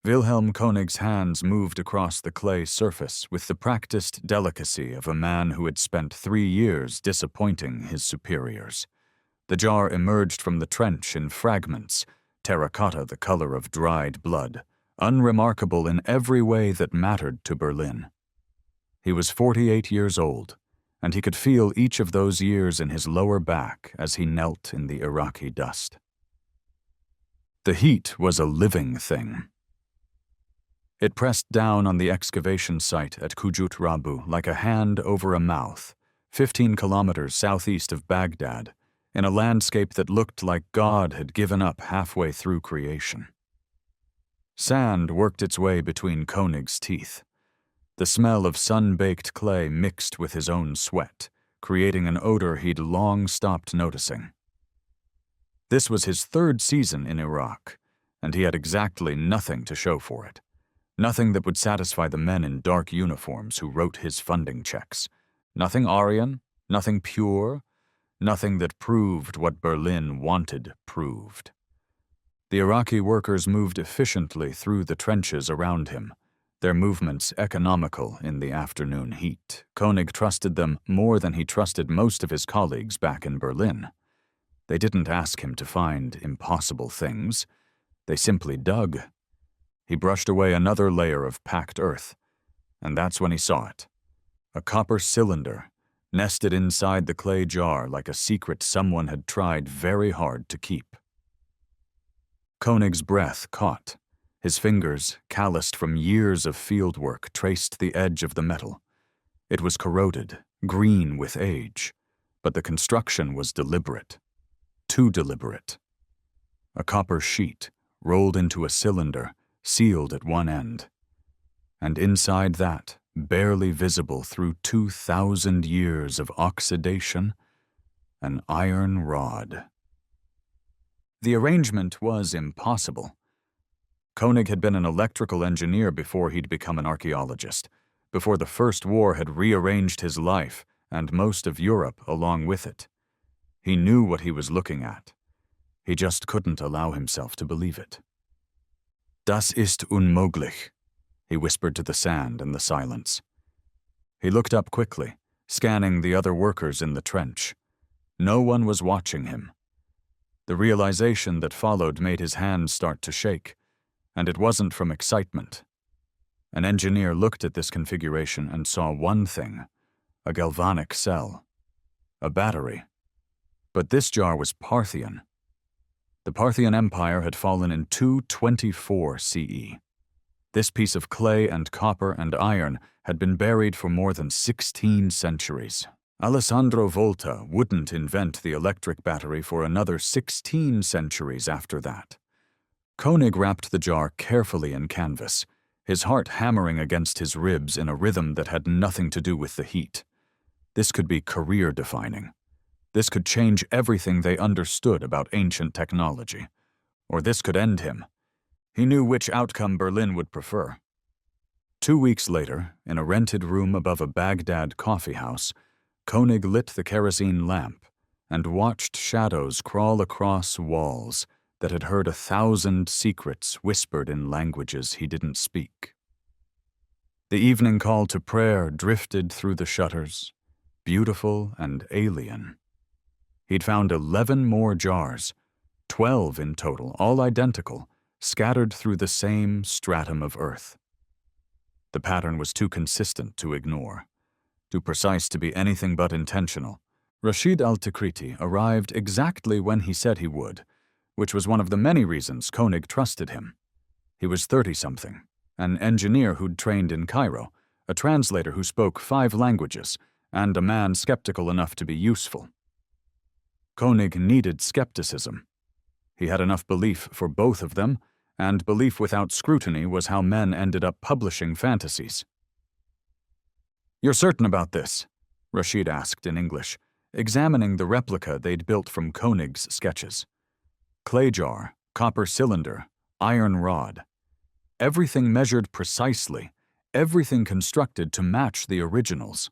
Wilhelm König's hands moved across the clay surface with the practiced delicacy of a man who had spent 3 years disappointing his superiors. The jar emerged from the trench in fragments, terracotta the color of dried blood, unremarkable in every way that mattered to Berlin. He was 48 years old, and he could feel each of those years in his lower back as he knelt in the Iraqi dust. The heat was a living thing. It pressed down on the excavation site at Kujut Rabu like a hand over a mouth, 15 kilometers southeast of Baghdad, in a landscape that looked like God had given up halfway through creation. Sand worked its way between König's teeth. The smell of sun-baked clay mixed with his own sweat, creating an odor he'd long stopped noticing. This was his 3rd season in Iraq, and he had exactly nothing to show for it. Nothing that would satisfy the men in dark uniforms who wrote his funding checks. Nothing Aryan, nothing pure, nothing that proved what Berlin wanted proved. The Iraqi workers moved efficiently through the trenches around him, their movements economical in the afternoon heat. König trusted them more than he trusted most of his colleagues back in Berlin. They didn't ask him to find impossible things. They simply dug. He brushed away another layer of packed earth, and that's when he saw it. A copper cylinder, nested inside the clay jar like a secret someone had tried very hard to keep. König's breath caught. His fingers, calloused from years of field work, traced the edge of the metal. It was corroded, green with age, but the construction was deliberate. Too deliberate. A copper sheet, rolled into a cylinder, sealed at one end. And inside that, barely visible through 2,000 years of oxidation, an iron rod. The arrangement was impossible. König had been an electrical engineer before he'd become an archaeologist, before the First War had rearranged his life and most of Europe along with it. He knew what he was looking at. He just couldn't allow himself to believe it. Das ist unmöglich, he whispered to the sand and the silence. He looked up quickly, scanning the other workers in the trench. No one was watching him. The realization that followed made his hands start to shake, and it wasn't from excitement. An engineer looked at this configuration and saw one thing: a galvanic cell, a battery. But this jar was Parthian. The Parthian Empire had fallen in 224 CE. This piece of clay and copper and iron had been buried for more than 16 centuries. Alessandro Volta wouldn't invent the electric battery for another 16 centuries after that. König wrapped the jar carefully in canvas, his heart hammering against his ribs in a rhythm that had nothing to do with the heat. This could be career-defining. This could change everything they understood about ancient technology. Or this could end him. He knew which outcome Berlin would prefer. 2 weeks later, in a rented room above a Baghdad coffee house, König lit the kerosene lamp and watched shadows crawl across walls that had heard 1,000 secrets whispered in languages he didn't speak. The evening call to prayer drifted through the shutters, beautiful and alien. He'd found 11 more jars, 12 in total, all identical, scattered through the same stratum of earth. The pattern was too consistent to ignore, too precise to be anything but intentional. Rashid al-Tikriti arrived exactly when he said he would, which was one of the many reasons König trusted him. He was 30-something, an engineer who'd trained in Cairo, a translator who spoke 5 languages, and a man skeptical enough to be useful. König needed skepticism. He had enough belief for both of them, and belief without scrutiny was how men ended up publishing fantasies. "You're certain about this?" Rashid asked in English, examining the replica they'd built from König's sketches. Clay jar, copper cylinder, iron rod. Everything measured precisely, everything constructed to match the originals.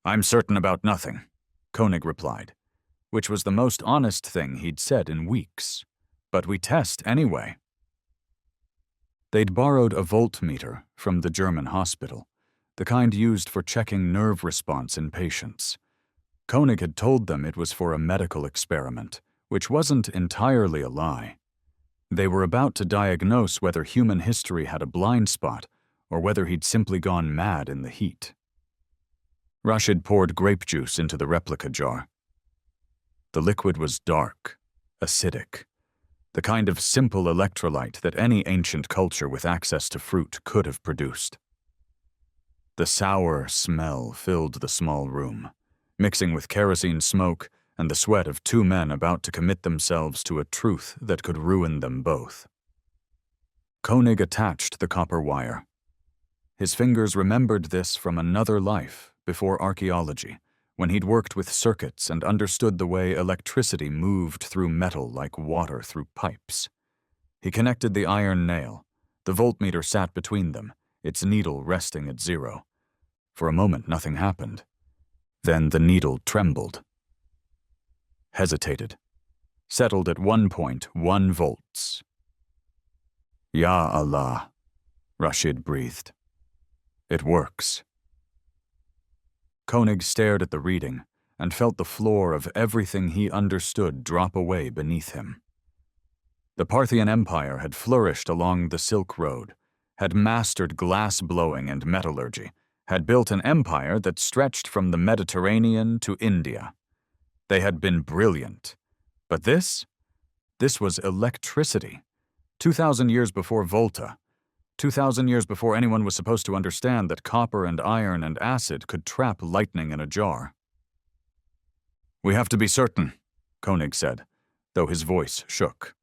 "I'm certain about nothing," König replied, which was the most honest thing he'd said in weeks. "But we test anyway." They'd borrowed a voltmeter from the German hospital, the kind used for checking nerve response in patients. König had told them it was for a medical experiment, which wasn't entirely a lie. They were about to diagnose whether human history had a blind spot or whether he'd simply gone mad in the heat. Rashid poured grape juice into the replica jar. The liquid was dark, acidic, the kind of simple electrolyte that any ancient culture with access to fruit could have produced. The sour smell filled the small room, mixing with kerosene smoke and the sweat of two men about to commit themselves to a truth that could ruin them both. König attached the copper wire. His fingers remembered this from another life before archaeology, when he'd worked with circuits and understood the way electricity moved through metal like water through pipes. He connected the iron nail. The voltmeter sat between them, its needle resting at 0. For a moment, nothing happened. Then the needle trembled, hesitated, settled at 1.1 volts. Ya Allah, Rashid breathed. It works. König stared at the reading and felt the floor of everything he understood drop away beneath him. The Parthian Empire had flourished along the Silk Road, had mastered glass-blowing and metallurgy, had built an empire that stretched from the Mediterranean to India. They had been brilliant. But this was electricity. 2,000 years before Volta. 2,000 years before anyone was supposed to understand that copper and iron and acid could trap lightning in a jar. "We have to be certain," König said, though his voice shook.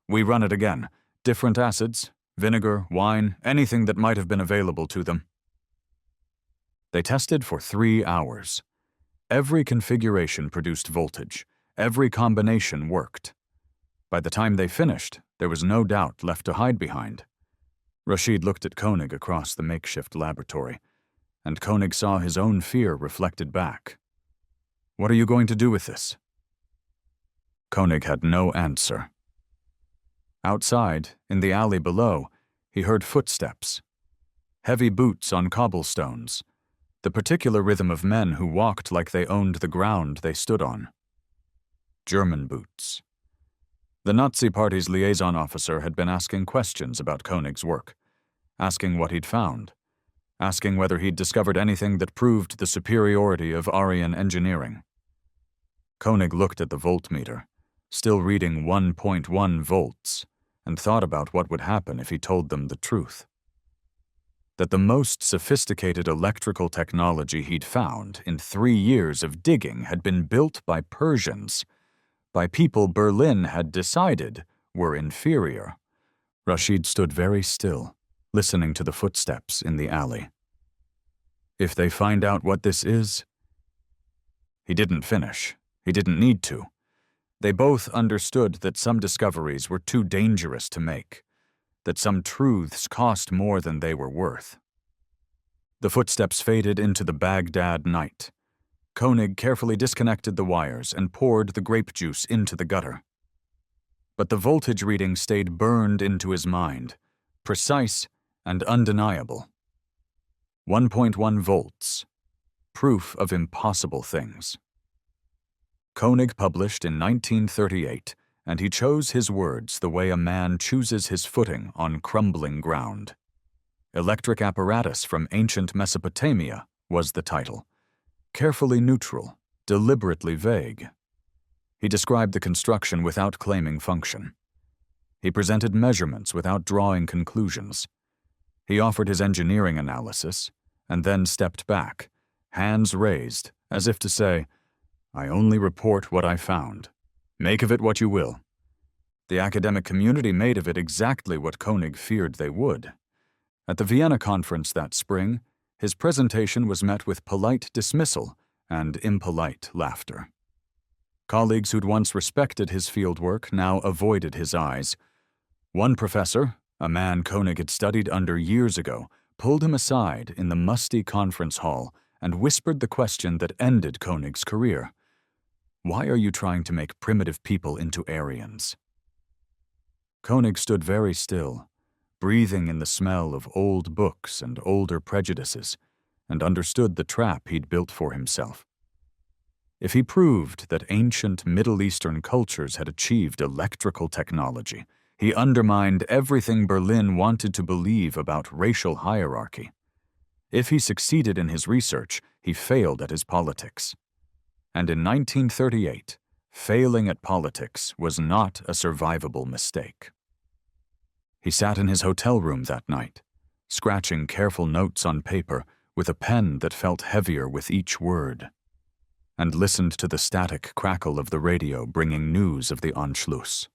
"We run it again. Different acids, vinegar, wine, anything that might have been available to them." They tested for 3 hours. Every configuration produced voltage. Every combination worked. By the time they finished, there was no doubt left to hide behind. Rashid looked at König across the makeshift laboratory, and König saw his own fear reflected back. "What are you going to do with this?" König had no answer. Outside, in the alley below, he heard footsteps. Heavy boots on cobblestones, the particular rhythm of men who walked like they owned the ground they stood on. German boots. The Nazi Party's liaison officer had been asking questions about König's work, asking what he'd found, asking whether he'd discovered anything that proved the superiority of Aryan engineering. König looked at the voltmeter, still reading 1.1 volts, and thought about what would happen if he told them the truth. That the most sophisticated electrical technology he'd found in 3 years of digging had been built by Persians, by people Berlin had decided were inferior. Rashid stood very still, listening to the footsteps in the alley. "If they find out what this is..." He didn't finish. He didn't need to. They both understood that some discoveries were too dangerous to make, that some truths cost more than they were worth. The footsteps faded into the Baghdad night. König carefully disconnected the wires and poured the grape juice into the gutter. But the voltage reading stayed burned into his mind, precise and undeniable. 1.1 volts. Proof of impossible things. König published in 1938, and he chose his words the way a man chooses his footing on crumbling ground. Electric Apparatus from Ancient Mesopotamia was the title. Carefully neutral, deliberately vague. He described the construction without claiming function. He presented measurements without drawing conclusions. He offered his engineering analysis, and then stepped back, hands raised, as if to say, "I only report what I found. Make of it what you will." The academic community made of it exactly what König feared they would. At the Vienna conference that spring, his presentation was met with polite dismissal and impolite laughter. Colleagues who'd once respected his fieldwork now avoided his eyes. One professor, a man König had studied under years ago, pulled him aside in the musty conference hall and whispered the question that ended König's career. "Why are you trying to make primitive people into Aryans?" König stood very still, breathing in the smell of old books and older prejudices, and understood the trap he'd built for himself. If he proved that ancient Middle Eastern cultures had achieved electrical technology, he undermined everything Berlin wanted to believe about racial hierarchy. If he succeeded in his research, he failed at his politics. And in 1938, failing at politics was not a survivable mistake. He sat in his hotel room that night, scratching careful notes on paper with a pen that felt heavier with each word, and listened to the static crackle of the radio bringing news of the Anschluss.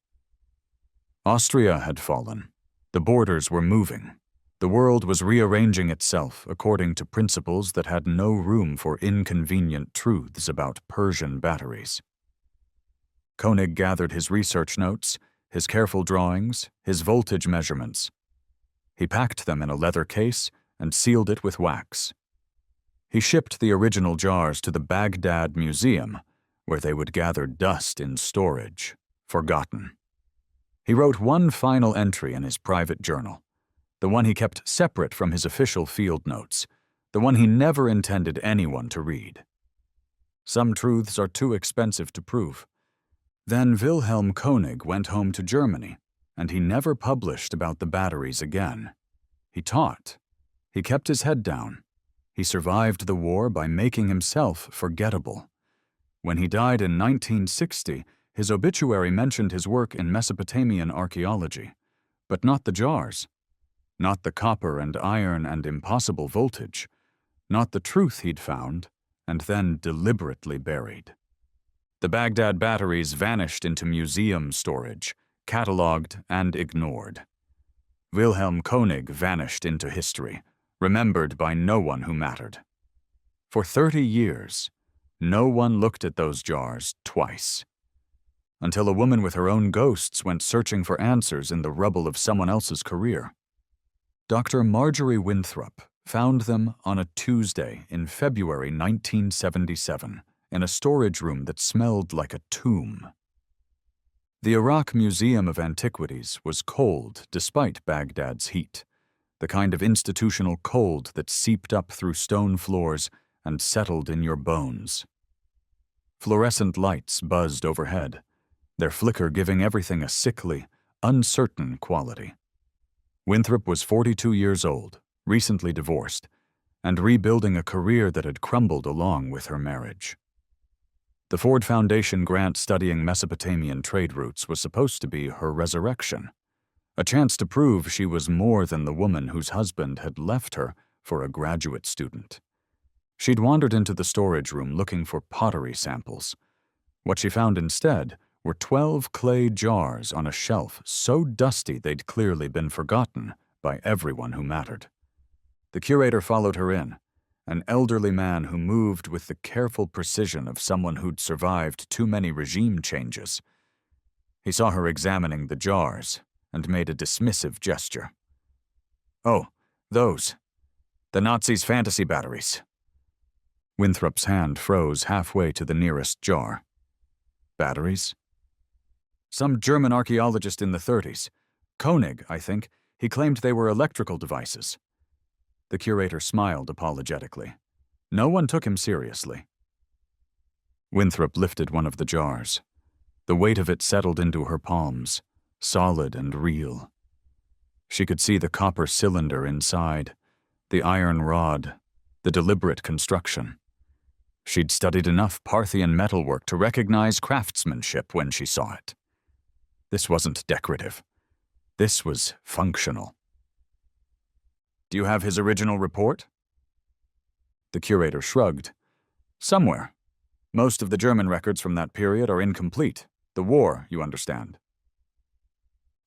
Austria had fallen. The borders were moving. The world was rearranging itself according to principles that had no room for inconvenient truths about Persian batteries. König gathered his research notes, his careful drawings, his voltage measurements. He packed them in a leather case and sealed it with wax. He shipped the original jars to the Baghdad Museum, where they would gather dust in storage, forgotten. He wrote one final entry in his private journal, the one he kept separate from his official field notes, the one he never intended anyone to read. Some truths are too expensive to prove. Then Wilhelm König went home to Germany, and he never published about the batteries again. He taught. He kept his head down. He survived the war by making himself forgettable. When he died in 1960, his obituary mentioned his work in Mesopotamian archaeology, but not the jars, not the copper and iron and impossible voltage, not the truth he'd found and then deliberately buried. The Baghdad batteries vanished into museum storage, catalogued and ignored. Wilhelm König vanished into history, remembered by no one who mattered. For 30 years, no one looked at those jars twice, until a woman with her own ghosts went searching for answers in the rubble of someone else's career. Dr. Marjorie Winthrop found them on a Tuesday in February 1977 in a storage room that smelled like a tomb. The Iraq Museum of Antiquities was cold despite Baghdad's heat, the kind of institutional cold that seeped up through stone floors and settled in your bones. Fluorescent lights buzzed overhead, their flicker giving everything a sickly, uncertain quality. Winthrop was 42 years old, recently divorced, and rebuilding a career that had crumbled along with her marriage. The Ford Foundation grant studying Mesopotamian trade routes was supposed to be her resurrection, a chance to prove she was more than the woman whose husband had left her for a graduate student. She'd wandered into the storage room looking for pottery samples. What she found instead were 12 clay jars on a shelf so dusty they'd clearly been forgotten by everyone who mattered. The curator followed her in, an elderly man who moved with the careful precision of someone who'd survived too many regime changes. He saw her examining the jars and made a dismissive gesture. "Oh, those. The Nazis' fantasy batteries." Winthrop's hand froze halfway to the nearest jar. Batteries? Some German archaeologist in the 30s. König, I think. He claimed they were electrical devices. The curator smiled apologetically. No one took him seriously. Winthrop lifted one of the jars. The weight of it settled into her palms, solid and real. She could see the copper cylinder inside, the iron rod, the deliberate construction. She'd studied enough Parthian metalwork to recognize craftsmanship when she saw it. This wasn't decorative. This was functional. "Do you have his original report?" The curator shrugged. "Somewhere. Most of the German records from that period are incomplete. The war, you understand."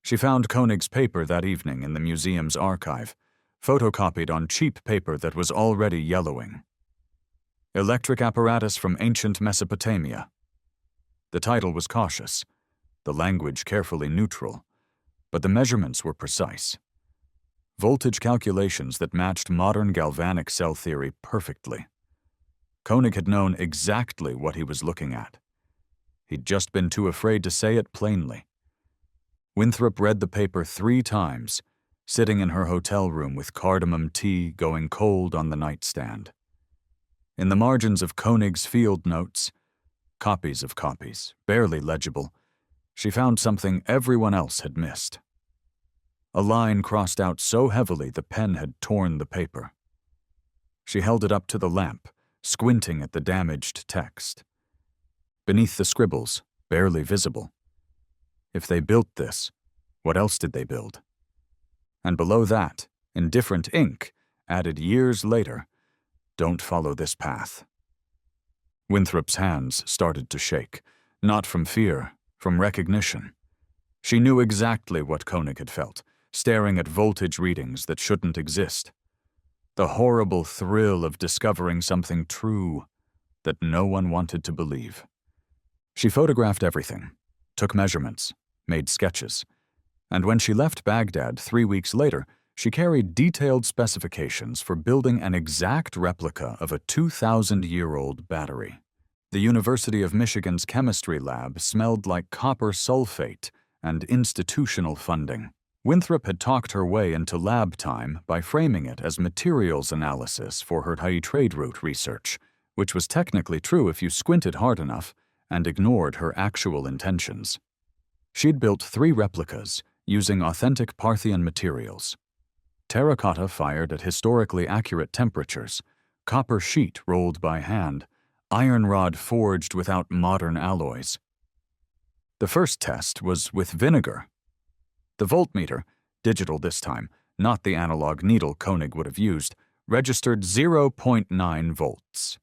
She found König's paper that evening in the museum's archive, photocopied on cheap paper that was already yellowing. Electric Apparatus from Ancient Mesopotamia. The title was cautious, the language carefully neutral, but the measurements were precise. Voltage calculations that matched modern galvanic cell theory perfectly. König had known exactly what he was looking at. He'd just been too afraid to say it plainly. Winthrop read the paper 3 times, sitting in her hotel room with cardamom tea going cold on the nightstand. In the margins of König's field notes, copies of copies, barely legible, she found something everyone else had missed. A line crossed out so heavily the pen had torn the paper. She held it up to the lamp, squinting at the damaged text. Beneath the scribbles, barely visible. If they built this, what else did they build? And below that, in different ink, added years later, "Don't follow this path." Winthrop's hands started to shake, not from fear, from recognition. She knew exactly what König had felt, staring at voltage readings that shouldn't exist. The horrible thrill of discovering something true that no one wanted to believe. She photographed everything, took measurements, made sketches, and when she left Baghdad 3 weeks later, she carried detailed specifications for building an exact replica of a 2,000-year-old battery. The University of Michigan's chemistry lab smelled like copper sulfate and institutional funding. Winthrop had talked her way into lab time by framing it as materials analysis for her high trade route research, which was technically true if you squinted hard enough and ignored her actual intentions. She'd built 3 replicas using authentic Parthian materials. Terracotta fired at historically accurate temperatures, copper sheet rolled by hand, iron rod forged without modern alloys. The first test was with vinegar. The voltmeter, digital this time, not the analog needle König would have used, registered 0.9 volts.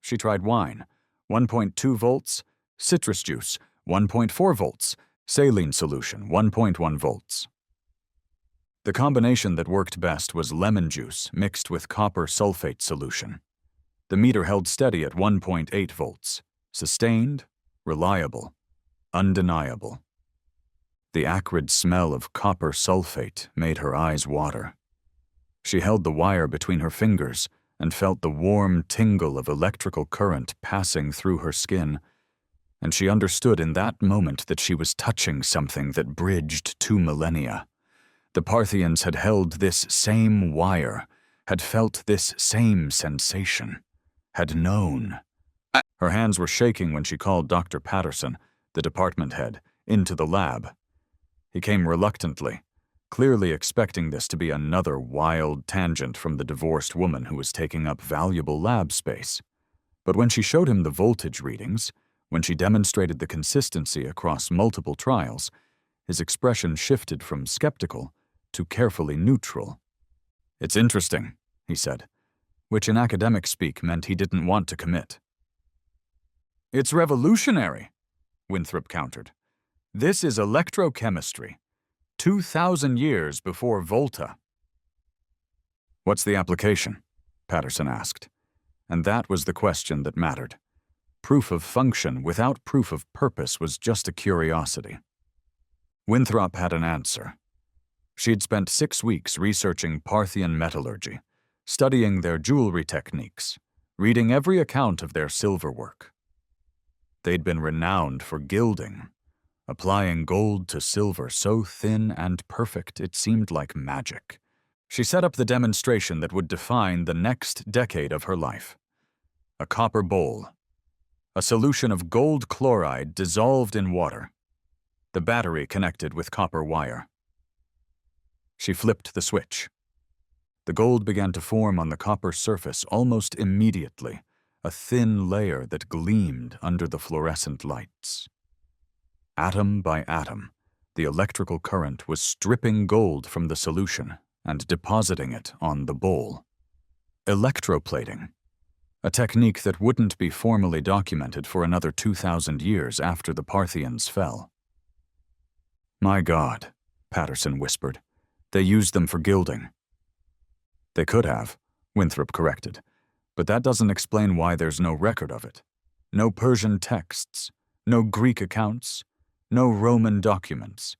She tried wine, 1.2 volts, citrus juice, 1.4 volts, saline solution, 1.1 volts. The combination that worked best was lemon juice mixed with copper sulfate solution. The meter held steady at 1.8 volts, sustained, reliable, undeniable. The acrid smell of copper sulfate made her eyes water. She held the wire between her fingers and felt the warm tingle of electrical current passing through her skin, and she understood in that moment that she was touching something that bridged 2 millennia. The Parthians had held this same wire, had felt this same sensation, had known. Her hands were shaking when she called Dr. Patterson, the department head, into the lab. He came reluctantly, clearly expecting this to be another wild tangent from the divorced woman who was taking up valuable lab space. But when she showed him the voltage readings, when she demonstrated the consistency across multiple trials, his expression shifted from skeptical to carefully neutral. "It's interesting," he said, which in academic speak meant he didn't want to commit. "It's revolutionary," Winthrop countered. "This is electrochemistry, 2,000 years before Volta." "What's the application?" Patterson asked. And that was the question that mattered. Proof of function without proof of purpose was just a curiosity. Winthrop had an answer. She'd spent 6 weeks researching Parthian metallurgy, studying their jewelry techniques, reading every account of their silverwork. They'd been renowned for gilding, applying gold to silver so thin and perfect it seemed like magic. She set up the demonstration that would define the next decade of her life. A copper bowl, a solution of gold chloride dissolved in water, the battery connected with copper wire. She flipped the switch. The gold began to form on the copper surface almost immediately, a thin layer that gleamed under the fluorescent lights. Atom by atom, the electrical current was stripping gold from the solution and depositing it on the bowl. Electroplating, a technique that wouldn't be formally documented for another 2,000 years after the Parthians fell. "My God," Patterson whispered, "they used them for gilding." "They could have," Winthrop corrected, "but that doesn't explain why there's no record of it. No Persian texts, no Greek accounts, no Roman documents.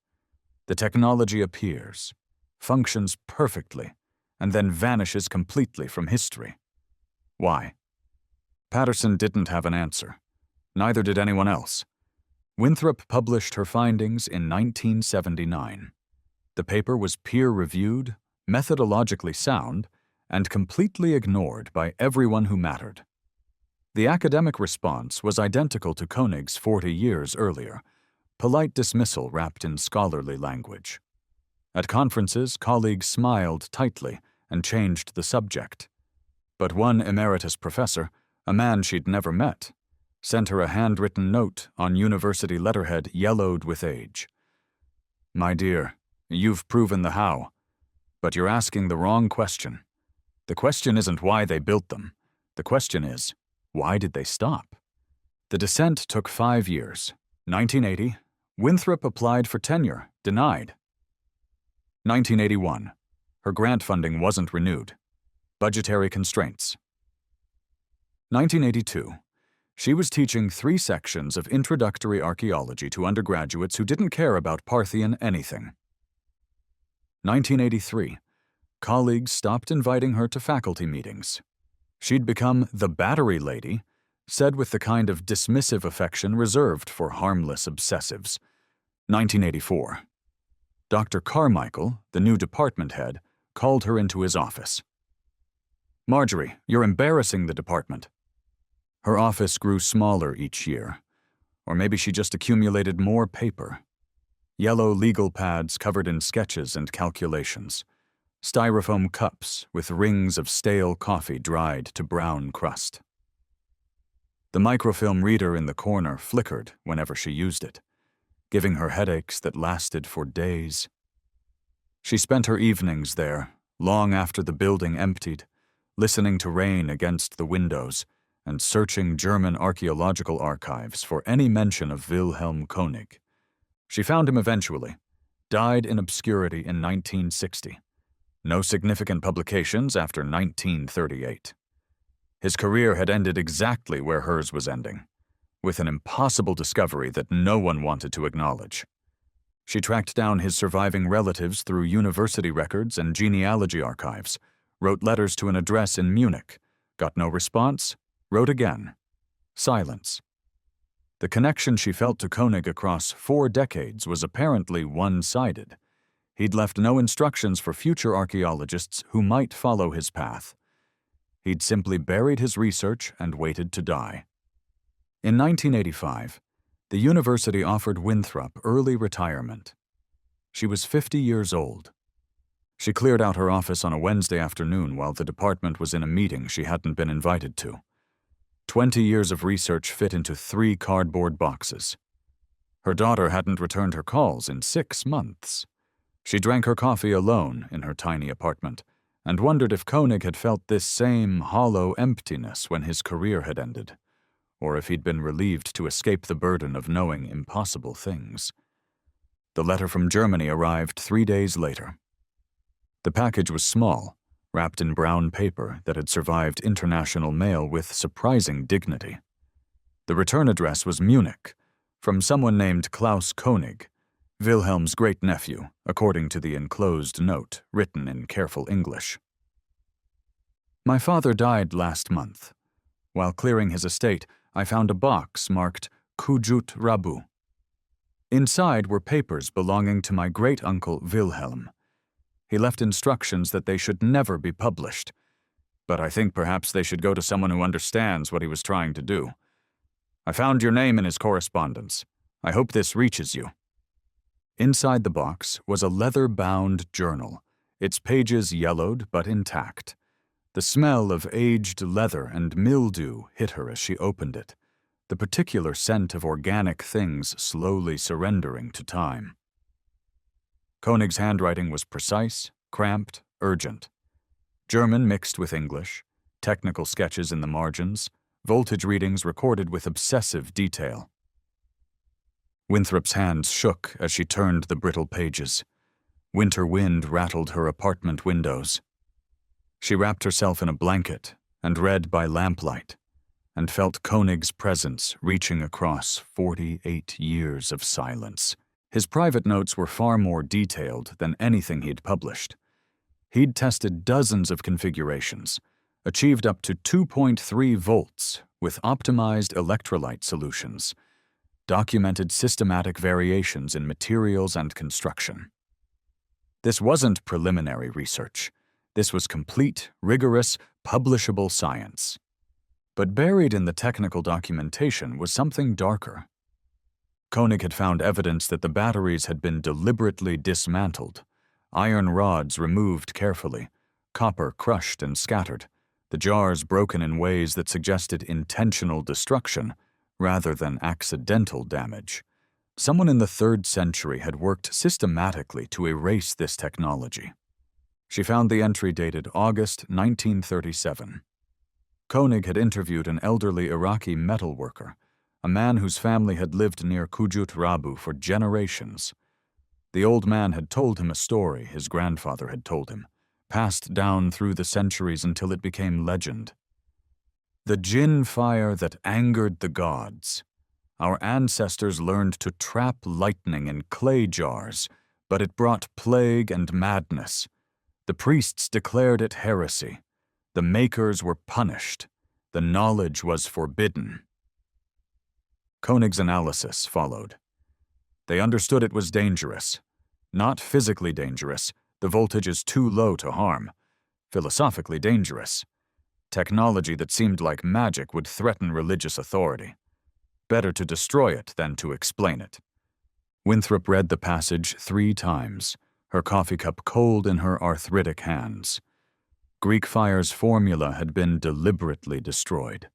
The technology appears, functions perfectly, and then vanishes completely from history. Why?" Patterson didn't have an answer. Neither did anyone else. Winthrop published her findings in 1979. The paper was peer-reviewed, methodologically sound, and completely ignored by everyone who mattered. The academic response was identical to König's 40 years earlier, polite dismissal wrapped in scholarly language. At conferences, colleagues smiled tightly and changed the subject. But one emeritus professor, a man she'd never met, sent her a handwritten note on university letterhead yellowed with age. "My dear, you've proven the how, but you're asking the wrong question. The question isn't why they built them. The question is, why did they stop?" The descent took 5 years. 1980, Winthrop applied for tenure, denied. 1981, her grant funding wasn't renewed. Budgetary constraints. 1982, she was teaching 3 sections of introductory archaeology to undergraduates who didn't care about Parthian anything. 1983, colleagues stopped inviting her to faculty meetings. She'd become the battery lady, said with the kind of dismissive affection reserved for harmless obsessives. 1984, Dr. Carmichael, the new department head, called her into his office. "Marjorie, you're embarrassing the department." Her office grew smaller each year, or maybe she just accumulated more paper. Yellow legal pads covered in sketches and calculations. Styrofoam cups with rings of stale coffee dried to brown crust. The microfilm reader in the corner flickered whenever she used it, giving her headaches that lasted for days. She spent her evenings there, long after the building emptied, listening to rain against the windows and searching German archaeological archives for any mention of Wilhelm König. She found him eventually, died in obscurity in 1960. No significant publications after 1938. His career had ended exactly where hers was ending, with an impossible discovery that no one wanted to acknowledge. She tracked down his surviving relatives through university records and genealogy archives, wrote letters to an address in Munich, got no response, wrote again. Silence. The connection she felt to König across 4 decades was apparently one-sided. He'd left no instructions for future archaeologists who might follow his path. He'd simply buried his research and waited to die. In 1985, the university offered Winthrop early retirement. She was 50 years old. She cleared out her office on a Wednesday afternoon while the department was in a meeting she hadn't been invited to. 20 years of research fit into 3 cardboard boxes. Her daughter hadn't returned her calls in 6 months. She drank her coffee alone in her tiny apartment and wondered if König had felt this same hollow emptiness when his career had ended, or if he'd been relieved to escape the burden of knowing impossible things. The letter from Germany arrived 3 days later. The package was small, wrapped in brown paper that had survived international mail with surprising dignity. The return address was Munich, from someone named Klaus König, Wilhelm's great-nephew, according to the enclosed note, written in careful English. "My father died last month. While clearing his estate, I found a box marked Kujut Rabu. Inside were papers belonging to my great-uncle Wilhelm. He left instructions that they should never be published, but I think perhaps they should go to someone who understands what he was trying to do. I found your name in his correspondence. I hope this reaches you." Inside the box was a leather-bound journal, its pages yellowed but intact. The smell of aged leather and mildew hit her as she opened it, the particular scent of organic things slowly surrendering to time. König's handwriting was precise, cramped, urgent. German mixed with English, technical sketches in the margins, voltage readings recorded with obsessive detail. Winthrop's hands shook as she turned the brittle pages. Winter wind rattled her apartment windows. She wrapped herself in a blanket and read by lamplight, and felt König's presence reaching across 48 years of silence. His private notes were far more detailed than anything he'd published. He'd tested dozens of configurations, achieved up to 2.3 volts with optimized electrolyte solutions, documented systematic variations in materials and construction. This wasn't preliminary research. This was complete, rigorous, publishable science. But buried in the technical documentation was something darker. König had found evidence that the batteries had been deliberately dismantled, iron rods removed carefully, copper crushed and scattered, the jars broken in ways that suggested intentional destruction rather than accidental damage. Someone in the 3rd century had worked systematically to erase this technology. She found the entry dated August 1937. König had interviewed an elderly Iraqi metal worker, a man whose family had lived near Kujut Rabu for generations. The old man had told him a story his grandfather had told him, passed down through the centuries until it became legend. The jinn fire that angered the gods. Our ancestors learned to trap lightning in clay jars, but it brought plague and madness. The priests declared it heresy. The makers were punished. The knowledge was forbidden. König's analysis followed. They understood it was dangerous. Not physically dangerous, the voltage is too low to harm. Philosophically dangerous. Technology that seemed like magic would threaten religious authority. Better to destroy it than to explain it. Winthrop read the passage 3 times, her coffee cup cold in her arthritic hands. Greek fire's formula had been deliberately destroyed.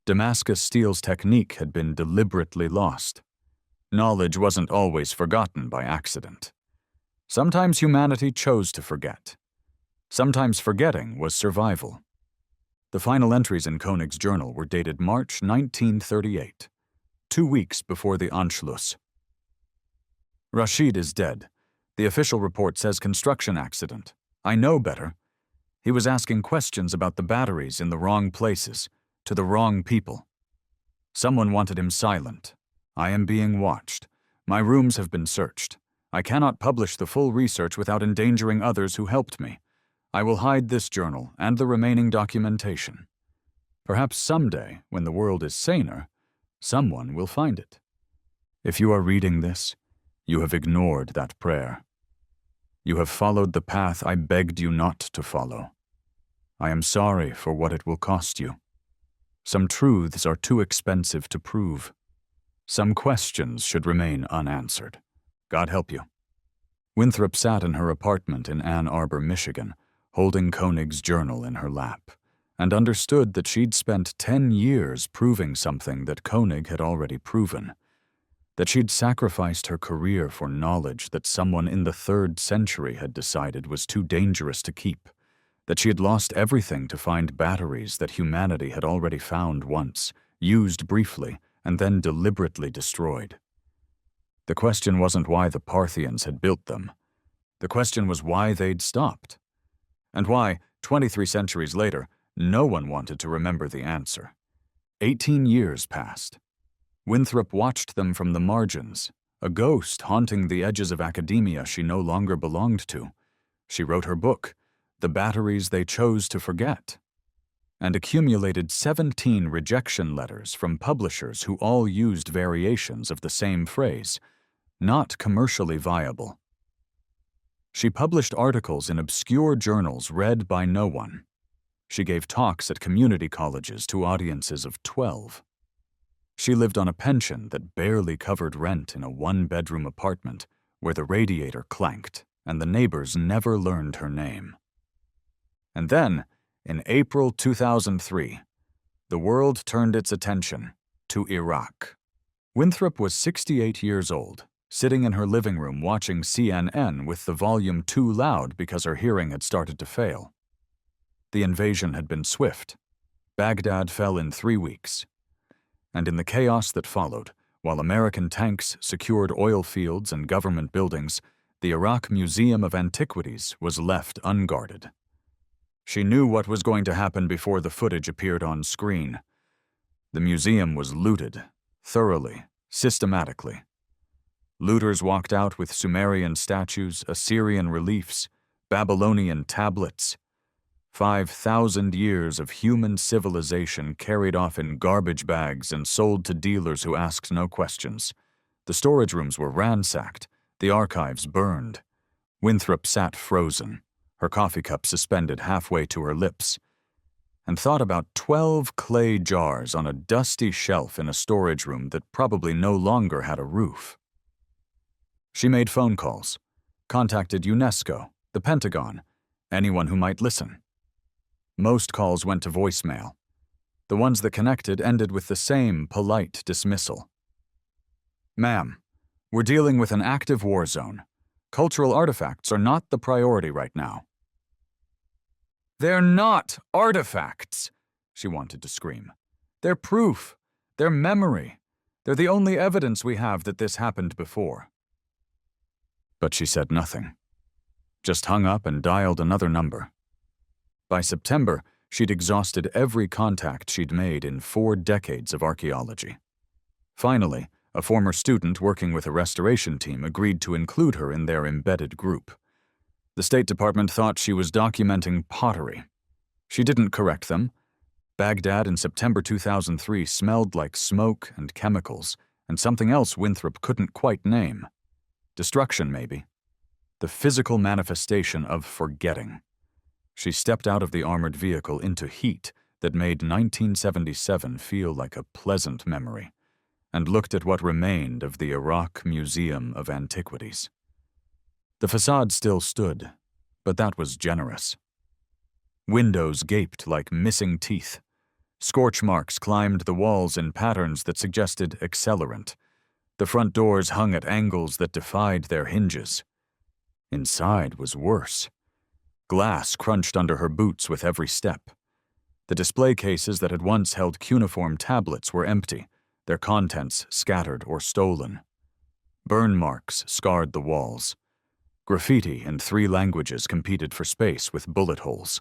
Damascus Steel's technique had been deliberately lost. Knowledge wasn't always forgotten by accident. Sometimes humanity chose to forget. Sometimes forgetting was survival. The final entries in König's journal were dated March 1938, 2 weeks before the Anschluss. Rashid is dead. The official report says construction accident. I know better. He was asking questions about the batteries in the wrong places, to the wrong people. Someone wanted him silent. I am being watched. My rooms have been searched. I cannot publish the full research without endangering others who helped me. I will hide this journal and the remaining documentation. Perhaps someday, when the world is saner, someone will find it. If you are reading this, you have ignored that prayer. You have followed the path I begged you not to follow. I am sorry for what it will cost you. Some truths are too expensive to prove. Some questions should remain unanswered. God help you. Winthrop sat in her apartment in Ann Arbor, Michigan, holding König's journal in her lap, and understood that she'd spent 10 years proving something that König had already proven, that she'd sacrificed her career for knowledge that someone in the 3rd century had decided was too dangerous to keep, that she had lost everything to find batteries that humanity had already found once, used briefly, and then deliberately destroyed. The question wasn't why the Parthians had built them. The question was why they'd stopped. And why, 23 centuries later, no one wanted to remember the answer. 18 years passed. Winthrop watched them from the margins, a ghost haunting the edges of academia she no longer belonged to. She wrote her book, The Batteries They Chose to Forget, and accumulated 17 rejection letters from publishers who all used variations of the same phrase, not commercially viable. She published articles in obscure journals read by no one. She gave talks at community colleges to audiences of 12. She lived on a pension that barely covered rent in a 1-bedroom apartment where the radiator clanked and the neighbors never learned her name. And then, in April 2003, the world turned its attention to Iraq. Winthrop was 68 years old, sitting in her living room watching CNN with the volume too loud because her hearing had started to fail. The invasion had been swift. Baghdad fell in 3 weeks. And in the chaos that followed, while American tanks secured oil fields and government buildings, the Iraq Museum of Antiquities was left unguarded. She knew what was going to happen before the footage appeared on screen. The museum was looted, thoroughly, systematically. Looters walked out with Sumerian statues, Assyrian reliefs, Babylonian tablets. 5,000 years of human civilization carried off in garbage bags and sold to dealers who asked no questions. The storage rooms were ransacked, the archives burned. Winthrop sat frozen, her coffee cup suspended halfway to her lips, and thought about 12 clay jars on a dusty shelf in a storage room that probably no longer had a roof. She made phone calls, contacted UNESCO, the Pentagon, anyone who might listen. Most calls went to voicemail. The ones that connected ended with the same polite dismissal. "Ma'am, we're dealing with an active war zone. Cultural artifacts are not the priority right now." "They're not artifacts," she wanted to scream. "They're proof. They're memory. They're the only evidence we have that this happened before." But she said nothing. Just hung up and dialed another number. By September, she'd exhausted every contact she'd made in 4 decades of archaeology. Finally, a former student working with a restoration team agreed to include her in their embedded group. The State Department thought she was documenting pottery. She didn't correct them. Baghdad in September 2003 smelled like smoke and chemicals, and something else Winthrop couldn't quite name. Destruction, maybe. The physical manifestation of forgetting. She stepped out of the armored vehicle into heat that made 1977 feel like a pleasant memory, and looked at what remained of the Iraq Museum of Antiquities. The facade still stood, but that was generous. Windows gaped like missing teeth. Scorch marks climbed the walls in patterns that suggested accelerant. The front doors hung at angles that defied their hinges. Inside was worse. Glass crunched under her boots with every step. The display cases that had once held cuneiform tablets were empty, their contents scattered or stolen. Burn marks scarred the walls. Graffiti in 3 languages competed for space with bullet holes.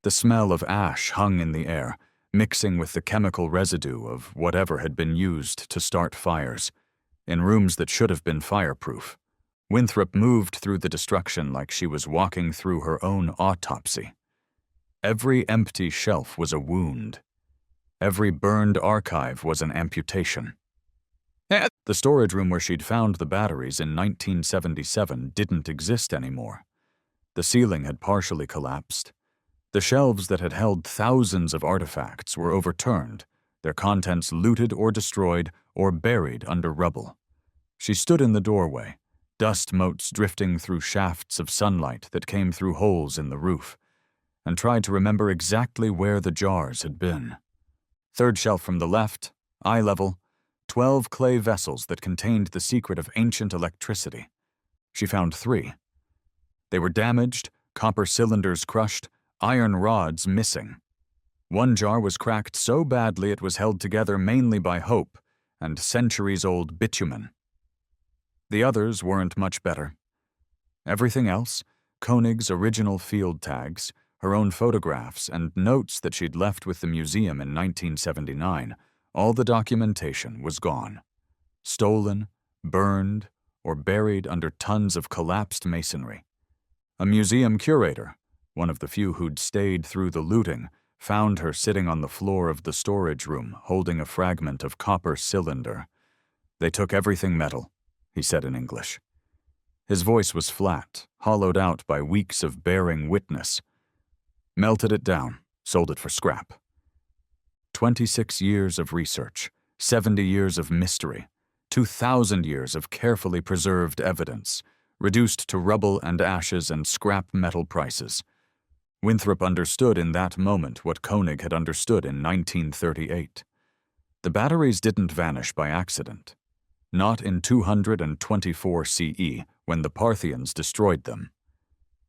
The smell of ash hung in the air, mixing with the chemical residue of whatever had been used to start fires, in rooms that should have been fireproof. Winthrop moved through the destruction like she was walking through her own autopsy. Every empty shelf was a wound. Every burned archive was an amputation. The storage room where she'd found the batteries in 1977 didn't exist anymore. The ceiling had partially collapsed. The shelves that had held thousands of artifacts were overturned, their contents looted or destroyed or buried under rubble. She stood in the doorway, dust motes drifting through shafts of sunlight that came through holes in the roof, and tried to remember exactly where the jars had been. 3rd shelf from the left, eye level, 12 clay vessels that contained the secret of ancient electricity. She found 3. They were damaged, copper cylinders crushed, iron rods missing. One jar was cracked so badly it was held together mainly by hope and centuries-old bitumen. The others weren't much better. Everything else, König's original field tags, her own photographs, and notes that she'd left with the museum in 1979, all the documentation was gone. Stolen, burned, or buried under tons of collapsed masonry. A museum curator, one of the few who'd stayed through the looting, found her sitting on the floor of the storage room holding a fragment of copper cylinder. "They took everything metal," he said in English. His voice was flat, hollowed out by weeks of bearing witness. "Melted it down, sold it for scrap." 26 years of research, 70 years of mystery, 2,000 years of carefully preserved evidence, reduced to rubble and ashes and scrap metal prices. Winthrop understood in that moment what König had understood in 1938. The batteries didn't vanish by accident. Not in 224 CE, when the Parthians destroyed them.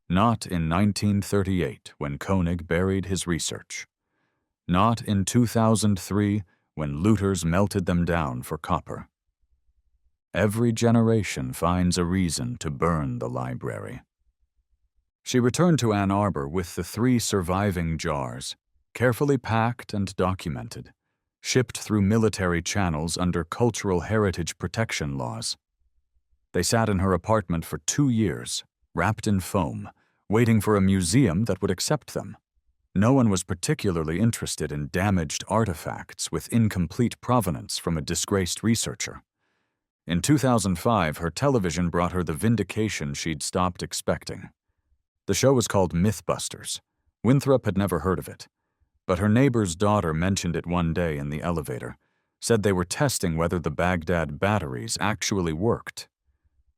Not in 1938, when König buried his research. Not in 2003, when looters melted them down for copper. Every generation finds a reason to burn the library. She returned to Ann Arbor with the 3 surviving jars, carefully packed and documented, shipped through military channels under cultural heritage protection laws. They sat in her apartment for 2 years, wrapped in foam, waiting for a museum that would accept them. No one was particularly interested in damaged artifacts with incomplete provenance from a disgraced researcher. In 2005, her television brought her the vindication she'd stopped expecting. The show was called Mythbusters. Winthrop had never heard of it, but her neighbor's daughter mentioned it one day in the elevator, said they were testing whether the Baghdad batteries actually worked.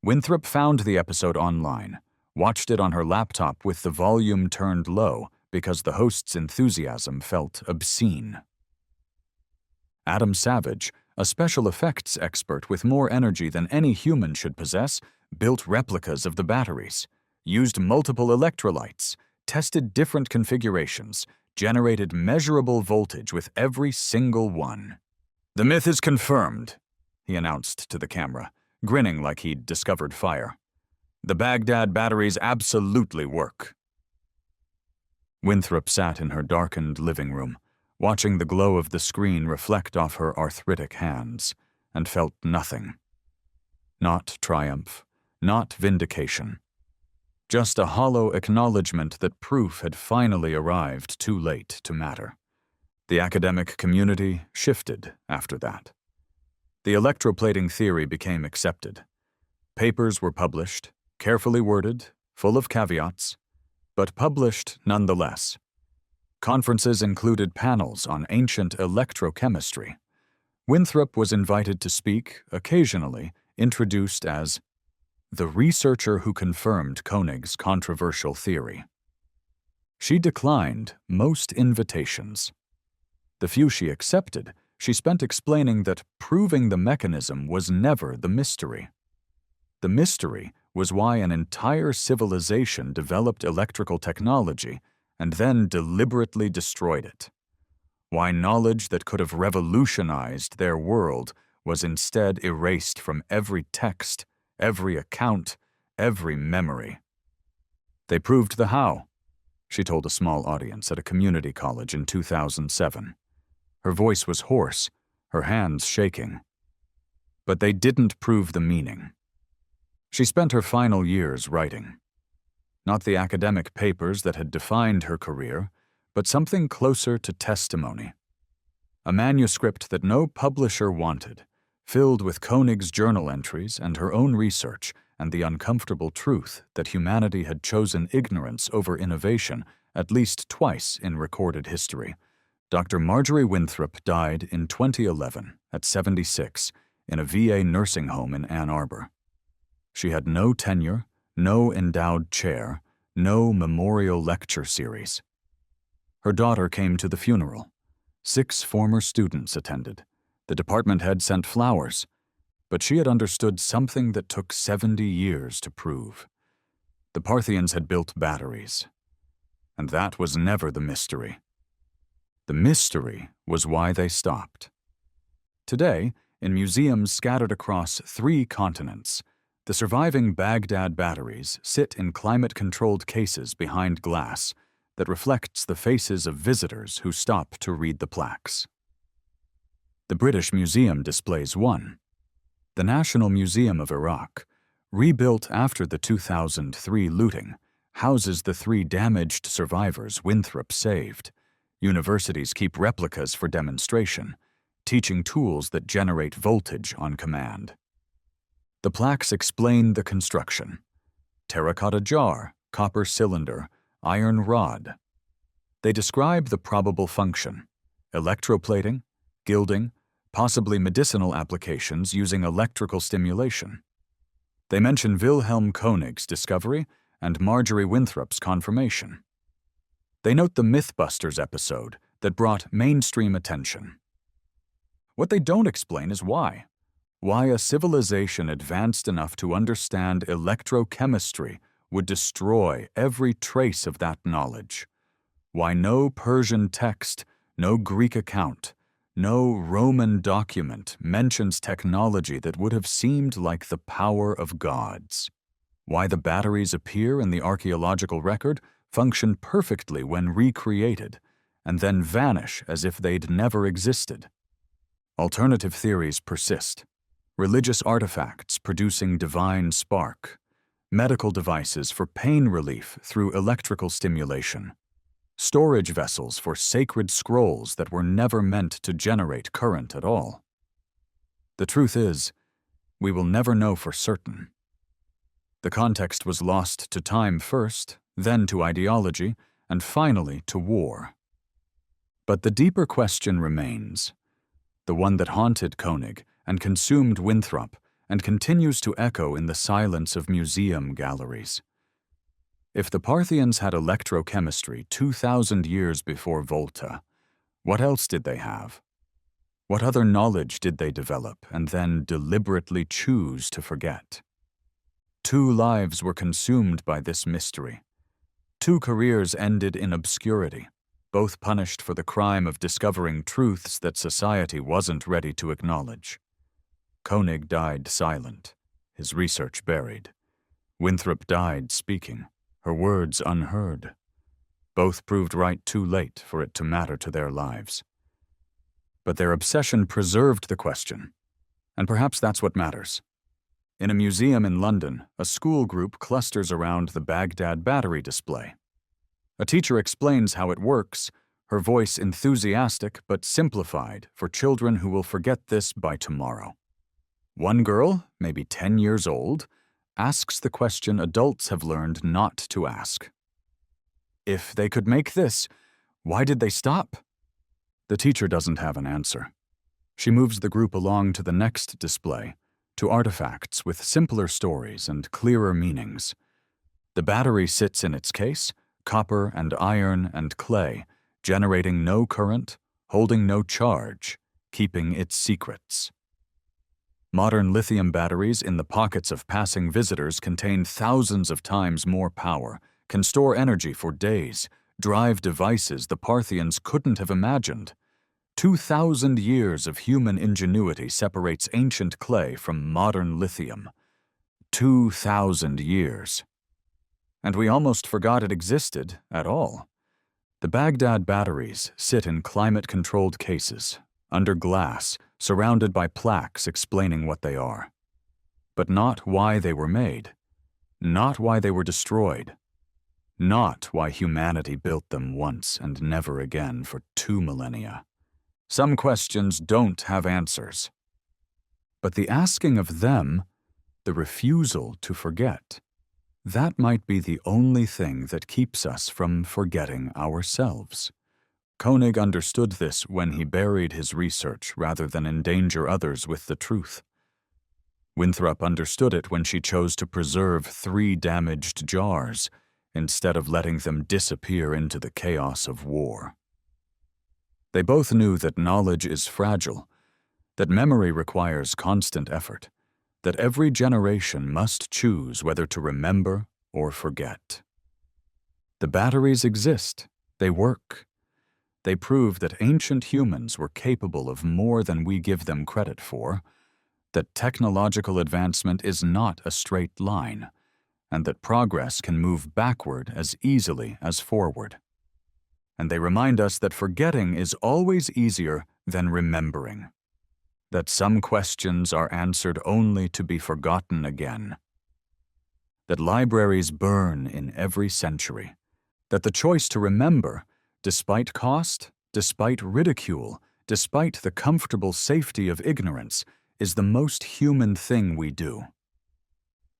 Winthrop found the episode online, watched it on her laptop with the volume turned low because the host's enthusiasm felt obscene. Adam Savage, a special effects expert with more energy than any human should possess, built replicas of the batteries, used multiple electrolytes, tested different configurations, generated measurable voltage with every single one. "The myth is confirmed," he announced to the camera, grinning like he'd discovered fire. "The Baghdad batteries absolutely work." Winthrop sat in her darkened living room, watching the glow of the screen reflect off her arthritic hands, and felt nothing. Not triumph, not vindication. Just a hollow acknowledgement that proof had finally arrived too late to matter. The academic community shifted after that. The electroplating theory became accepted. Papers were published, carefully worded, full of caveats, but published nonetheless. Conferences included panels on ancient electrochemistry. Winthrop was invited to speak, occasionally introduced as the researcher who confirmed König's controversial theory. She declined most invitations. The few she accepted, she spent explaining that proving the mechanism was never the mystery. The mystery was why an entire civilization developed electrical technology and then deliberately destroyed it. Why knowledge that could have revolutionized their world was instead erased from every text, every account, every memory. They proved the how, she told a small audience at a community college in 2007. Her voice was hoarse, her hands shaking. But they didn't prove the meaning. She spent her final years writing. Not the academic papers that had defined her career, but something closer to testimony. A manuscript that no publisher wanted, filled with König's journal entries and her own research and the uncomfortable truth that humanity had chosen ignorance over innovation at least twice in recorded history. Dr. Marjorie Winthrop died in 2011 at 76 in a VA nursing home in Ann Arbor. She had no tenure, no endowed chair, no memorial lecture series. Her daughter came to the funeral. 6 former students attended. The department head sent flowers, but she had understood something that took 70 years to prove. The Parthians had built batteries, and that was never the mystery. The mystery was why they stopped. Today, in museums scattered across 3 continents, the surviving Baghdad batteries sit in climate-controlled cases behind glass that reflects the faces of visitors who stop to read the plaques. The British Museum displays one. The National Museum of Iraq, rebuilt after the 2003 looting, houses the 3 damaged survivors Winthrop saved. Universities keep replicas for demonstration, teaching tools that generate voltage on command. The plaques explain the construction: terracotta jar, copper cylinder, iron rod. They describe the probable function: electroplating, gilding, possibly medicinal applications using electrical stimulation. They mention Wilhelm König's discovery and Marjorie Winthrop's confirmation. They note the Mythbusters episode that brought mainstream attention. What they don't explain is why. Why a civilization advanced enough to understand electrochemistry would destroy every trace of that knowledge. Why no Persian text, no Greek account, no Roman document mentions technology that would have seemed like the power of gods. Why the batteries appear in the archaeological record, function perfectly when recreated, and then vanish as if they'd never existed. Alternative theories persist. Religious artifacts producing divine spark, medical devices for pain relief through electrical stimulation, storage vessels for sacred scrolls that were never meant to generate current at all. The truth is, we will never know for certain. The context was lost to time first, then to ideology, and finally to war. But the deeper question remains, the one that haunted König and consumed Winthrop and continues to echo in the silence of museum galleries. If the Parthians had electrochemistry 2,000 years before Volta, what else did they have? What other knowledge did they develop and then deliberately choose to forget? 2 lives were consumed by this mystery. 2 careers ended in obscurity, both punished for the crime of discovering truths that society wasn't ready to acknowledge. König died silent, his research buried. Winthrop died speaking, her words unheard. Both proved right too late for it to matter to their lives. But their obsession preserved the question, and perhaps that's what matters. In a museum in London, a school group clusters around the Baghdad Battery display. A teacher explains how it works, her voice enthusiastic but simplified for children who will forget this by tomorrow. One girl, maybe 10 years old, asks the question adults have learned not to ask. If they could make this, why did they stop? The teacher doesn't have an answer. She moves the group along to the next display, to artifacts with simpler stories and clearer meanings. The battery sits in its case, copper and iron and clay, generating no current, holding no charge, keeping its secrets. Modern lithium batteries in the pockets of passing visitors contain thousands of times more power, can store energy for days, drive devices the Parthians couldn't have imagined. 2,000 years of human ingenuity separates ancient clay from modern lithium. 2,000 years. And we almost forgot it existed at all. The Baghdad batteries sit in climate-controlled cases, under glass, surrounded by plaques explaining what they are. But not why they were made. Not why they were destroyed. Not why humanity built them once and never again for 2 millennia. Some questions don't have answers. But the asking of them, the refusal to forget, that might be the only thing that keeps us from forgetting ourselves. König understood this when he buried his research rather than endanger others with the truth. Winthrop understood it when she chose to preserve 3 damaged jars instead of letting them disappear into the chaos of war. They both knew that knowledge is fragile, that memory requires constant effort, that every generation must choose whether to remember or forget. The batteries exist, they work. They prove that ancient humans were capable of more than we give them credit for, that technological advancement is not a straight line, and that progress can move backward as easily as forward. And they remind us that forgetting is always easier than remembering, that some questions are answered only to be forgotten again, that libraries burn in every century, that the choice to remember, despite cost, despite ridicule, despite the comfortable safety of ignorance, is the most human thing we do.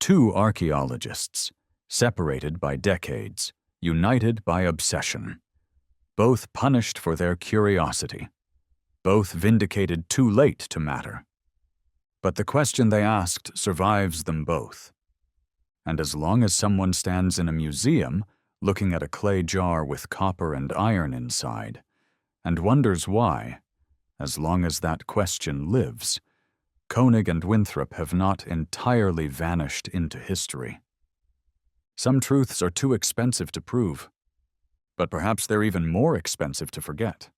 2 archaeologists, separated by decades, united by obsession, both punished for their curiosity, both vindicated too late to matter. But the question they asked survives them both. And as long as someone stands in a museum, looking at a clay jar with copper and iron inside, and wonders why, as long as that question lives, König and Winthrop have not entirely vanished into history. Some truths are too expensive to prove, but perhaps they're even more expensive to forget.